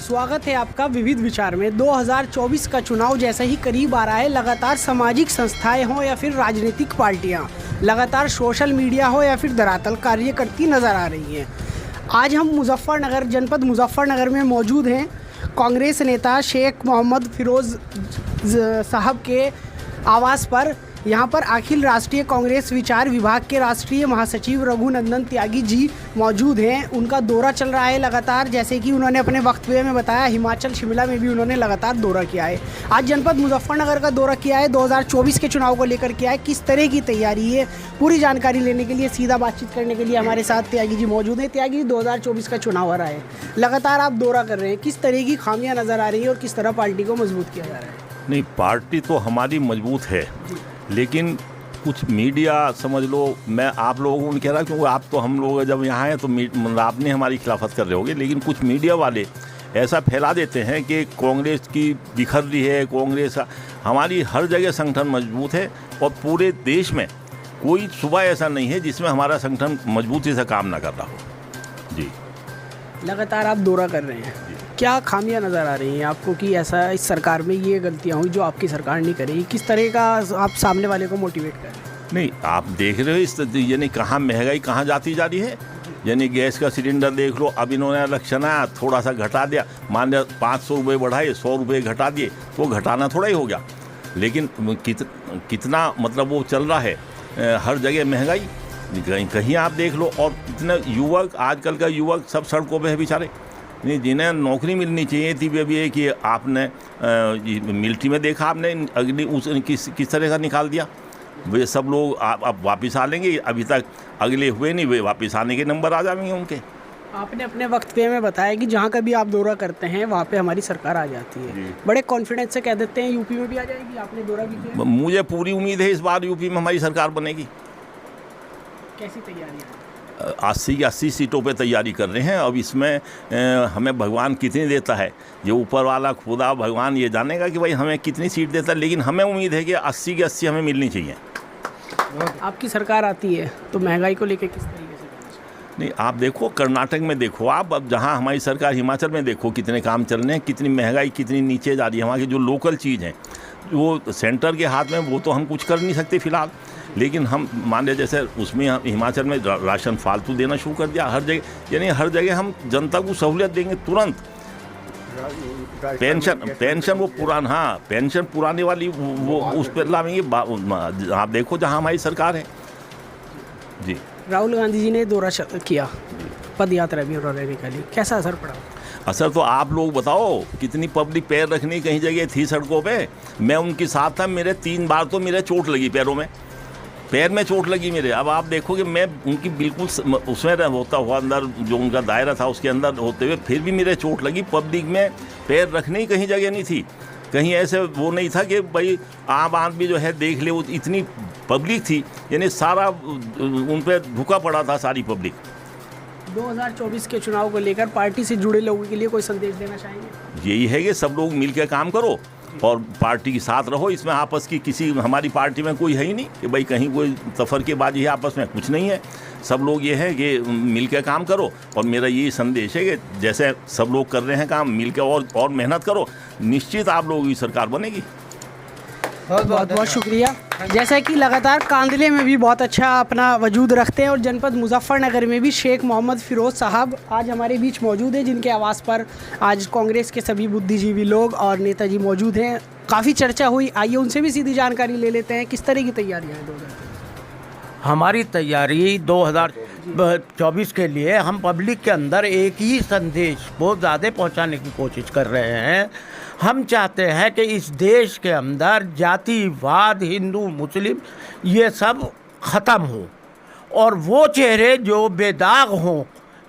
स्वागत है आपका विविध विचार में। 2024 का चुनाव जैसे ही करीब आ रहा है, लगातार सामाजिक संस्थाएं हों या फिर राजनीतिक पार्टियां, लगातार सोशल मीडिया हो या फिर धरातल कार्य करती नज़र आ रही हैं। आज हम मुजफ्फरनगर, जनपद मुजफ्फरनगर में मौजूद हैं। कांग्रेस नेता शेख मोहम्मद फिरोज़ साहब के आवास पर। यहाँ पर अखिल राष्ट्रीय कांग्रेस विचार विभाग के राष्ट्रीय महासचिव रघुनंदन त्यागी जी मौजूद हैं। उनका दौरा चल रहा है लगातार, जैसे कि उन्होंने अपने वक्तव्य में बताया। हिमाचल शिमला में भी उन्होंने लगातार दौरा किया है। आज जनपद मुजफ्फरनगर का दौरा किया है, 2024 के चुनाव को लेकर किया है। किस तरह की तैयारी है, पूरी जानकारी लेने के लिए, सीधा बातचीत करने के लिए हमारे साथ त्यागी जी मौजूद हैं। त्यागी जी, 2024 का चुनाव आ रहा है, लगातार आप दौरा कर रहे हैं, किस तरह की खामियाँ नज़र आ रही है और किस तरह पार्टी को मजबूत किया जा रहा है? नहीं, पार्टी तो हमारी मजबूत है, लेकिन कुछ मीडिया समझ लो, मैं आप लोगों को नहीं कह रहा क्योंकि आप तो हम लोग जब यहाँ हैं तो आपने हमारी खिलाफत कर रहे होगे, लेकिन कुछ मीडिया वाले ऐसा फैला देते हैं कि कांग्रेस की बिखर रही है। कांग्रेस हमारी हर जगह संगठन मजबूत है और पूरे देश में कोई सूबा ऐसा नहीं है जिसमें हमारा संगठन मजबूती से काम ना कर रहा हो। जी, लगातार आप दौरा कर रहे हैं, क्या खामियां नज़र आ रही हैं आपको कि ऐसा इस सरकार में ये गलतियां हुई जो आपकी सरकार नहीं करेगी? किस तरह का आप सामने वाले को मोटिवेट कर रहे हैं? नहीं, आप देख रहे हो इस यानी कहाँ महंगाई कहाँ जाती जा रही है। यानी गैस का सिलेंडर देख लो, अब इन्होंने इलेक्शन आया थोड़ा सा घटा दिया, मान लिया 500 रुपये बढ़ाए, 100 रुपये घटा दिए, तो घटाना थोड़ा ही हो गया। लेकिन कितना मतलब वो चल रहा है, हर जगह महंगाई, कहीं आप देख लो। और इतने युवक, आजकल का युवक सब सड़कों पे है बेचारे, नहीं जिन्हें नौकरी मिलनी चाहिए थी। अभी ये कि आपने मिलिट्री में देखा, आपने अग्नि किस तरह का निकाल दिया। वे सब लोग अब वापस आ लेंगे, अभी तक अगले हुए नहीं, वे वापस आने के नंबर आ जाएंगे उनके। आपने अपने वक्तव्य में बताया कि जहाँ कभी आप दौरा करते हैं वहाँ पे हमारी सरकार आ जाती है, बड़े कॉन्फिडेंस से कह देते हैं यूपी में भी आ जाएगी। आपने दौरा भी किया? मुझे पूरी उम्मीद है इस बार यूपी में हमारी सरकार बनेगी। कैसी तैयारी है? 80 सीटों पे तैयारी कर रहे हैं। अब इसमें हमें भगवान कितनी देता है, ये ऊपर वाला खुदा भगवान ये जानेगा कि भाई हमें कितनी सीट देता है, लेकिन हमें उम्मीद है कि 80 की 80 हमें मिलनी चाहिए। आपकी सरकार आती है तो महंगाई को लेकर किस तरीके से? नहीं, आप देखो कर्नाटक में देखो आप, अब जहाँ हमारी सरकार, हिमाचल में देखो कितने काम चल रहे हैं, कितनी महंगाई कितनी नीचे जा रही है। वहाँ की जो लोकल चीज़ है वो सेंटर के हाथ में, वो तो हम कुछ कर नहीं सकते फ़िलहाल, लेकिन हम मान लिया जैसे उसमें हिमाचल में राशन फालतू देना शुरू कर दिया हर जगह। यानी हर जगह हम जनता को सहूलियत देंगे तुरंत। पेंशन वो पुराना, हाँ पेंशन पुराने वाली वो उस पर लाएंगे। आप देखो जहाँ हमारी सरकार है। जी, राहुल गांधी जी ने दौरा किया, पद यात्रा भी उन्होंने निकाली, कैसा असर पड़ा? असर तो आप लोग बताओ, कितनी पब्लिक पैर रखने कहीं जगह थी सड़कों पे। मैं उनके साथ था, मेरे 3 बार तो मेरे चोट लगी पैर में चोट लगी मेरे। अब आप देखो कि मैं उनकी बिल्कुल उसमें होता हुआ अंदर जो उनका दायरा था उसके अंदर होते हुए फिर भी मेरे चोट लगी। पब्लिक में पैर रखने ही कहीं जगह नहीं थी, कहीं ऐसे वो नहीं था कि भाई आम आदमी जो है देख ले। वो इतनी पब्लिक थी, यानी सारा उन पर झुका पड़ा था सारी पब्लिक। 2024 के चुनाव को लेकर पार्टी से जुड़े लोगों के लिए कोई संदेश देना चाहेंगे? यही है कि सब लोग मिलकर काम करो और पार्टी के साथ रहो। इसमें आपस की किसी, हमारी पार्टी में कोई है ही नहीं कि भाई कहीं कोई तफरकेबाजी है, आपस में कुछ नहीं है। सब लोग ये है कि मिलकर काम करो। और मेरा यही संदेश है कि जैसे सब लोग कर रहे हैं काम, मिलकर और मेहनत करो, निश्चित आप लोगों की सरकार बनेगी। बहुत बहुत शुक्रिया। जैसा कि लगातार कांदले में भी बहुत अच्छा अपना वजूद रखते हैं और जनपद मुजफ्फरनगर में भी शेख मोहम्मद फिरोज़ साहब आज हमारे बीच मौजूद हैं, जिनके आवास पर आज कांग्रेस के सभी बुद्धिजीवी लोग और नेताजी मौजूद हैं। काफ़ी चर्चा हुई, आइए उनसे भी सीधी जानकारी ले लेते हैं। किस तरह की तैयारियाँ हैं 2024? हमारी तैयारी 2024 के लिए हम पब्लिक के अंदर एक ही संदेश बहुत ज़्यादा पहुंचाने की कोशिश कर रहे हैं। हम चाहते हैं कि इस देश के अंदर जातिवाद, हिंदू मुस्लिम ये सब ख़त्म हो और वो चेहरे जो बेदाग हों,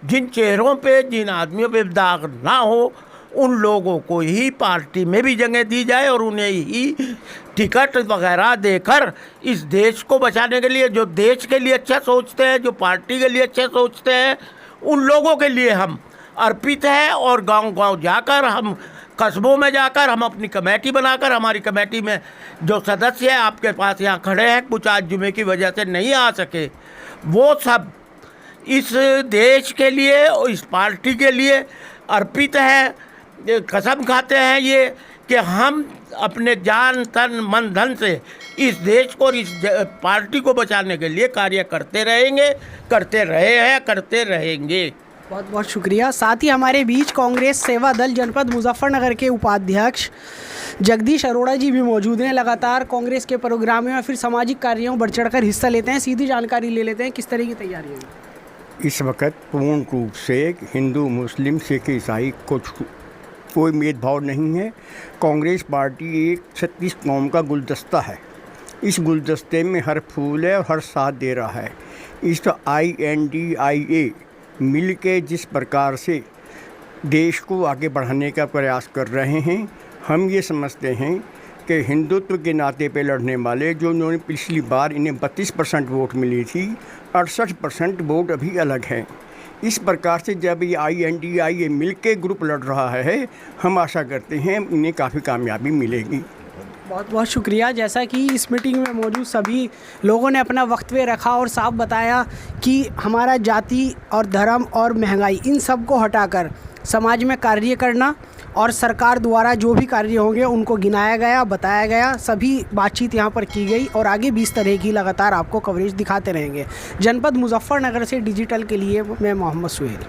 जिन चेहरों पे, जिन आदमियों पे दाग ना हो, उन लोगों को ही पार्टी में भी जगह दी जाए और उन्हें ही टिकट वगैरह देकर इस देश को बचाने के लिए, जो देश के लिए अच्छा सोचते हैं, जो पार्टी के लिए अच्छा सोचते हैं, उन लोगों के लिए हम अर्पित हैं। और गांव-गांव जाकर, हम कस्बों में जाकर, हम अपनी कमेटी बनाकर, हमारी कमेटी में जो सदस्य हैं आपके पास यहाँ खड़े हैं, कुछ आज जुमे की वजह से नहीं आ सके, वो सब इस देश के लिए और इस पार्टी के लिए अर्पित है। कसम खाते हैं ये कि हम अपने जान तन मन धन से इस देश को और इस पार्टी को बचाने के लिए कार्य करते रहेंगे, करते रहे हैं, करते रहेंगे। बहुत बहुत शुक्रिया। साथ ही हमारे बीच कांग्रेस सेवा दल जनपद मुजफ्फरनगर के उपाध्यक्ष जगदीश अरोड़ा जी भी मौजूद हैं। लगातार कांग्रेस के प्रोग्रामों या फिर सामाजिक कार्यों बढ़ चढ़कर हिस्सा लेते हैं। सीधी जानकारी ले लेते हैं किस तरह की तैयारी है। इस वक्त पूर्ण रूप से हिंदू, मुस्लिम, सिख, ईसाई कोई भेदभाव नहीं है। कांग्रेस पार्टी एक 36 कौम का गुलदस्ता है। इस गुलदस्ते में हर फूल है और हर साथ दे रहा है। इस INDIA मिल के जिस प्रकार से देश को आगे बढ़ाने का प्रयास कर रहे हैं, हम ये समझते हैं कि हिंदुत्व के नाते पे लड़ने वाले जो उन्होंने पिछली बार इन्हें 32% वोट मिली थी, 68% वोट अभी अलग हैं। इस प्रकार से जब ये INDIA मिल के ग्रुप लड़ रहा है, हम आशा करते हैं इन्हें काफ़ी कामयाबी मिलेगी। बहुत बहुत शुक्रिया। जैसा कि इस मीटिंग में मौजूद सभी लोगों ने अपना वक्तव्य रखा और साफ बताया कि हमारा जाति और धर्म और महंगाई इन सब को हटाकर समाज में कार्य करना और सरकार द्वारा जो भी कार्य होंगे उनको गिनाया गया, बताया गया, सभी बातचीत यहाँ पर की गई और आगे भी इस तरह की लगातार आपको कवरेज दिखाते रहेंगे। जनपद मुजफ्फरनगर से डिजिटल के लिए मैं मोहम्मद सुहेल।